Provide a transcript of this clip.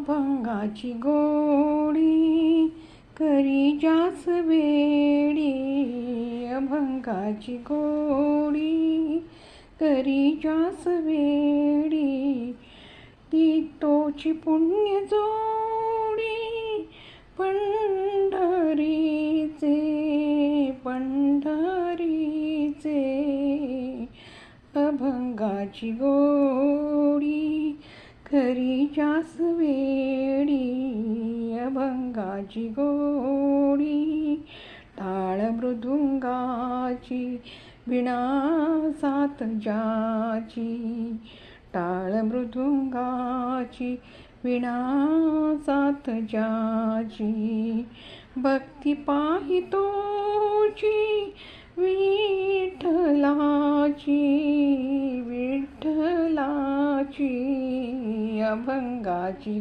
अभंगाची गोडी करी जास वेडी, अभंगाची गोडी करी जास वेडी, ती तोची पुण्य जोडी पंढरीचे पंढरीचे, अभंगाची गोडी खरी जास वेडी, अभंगाची गोडी टाळ मृदुंगाची वीणा सात जाची, टाळ मृदुंगाची वीणा सात जाची, भक्ती पाहितोची विठ्ठलाची विठ्ठलाची, अभंगाची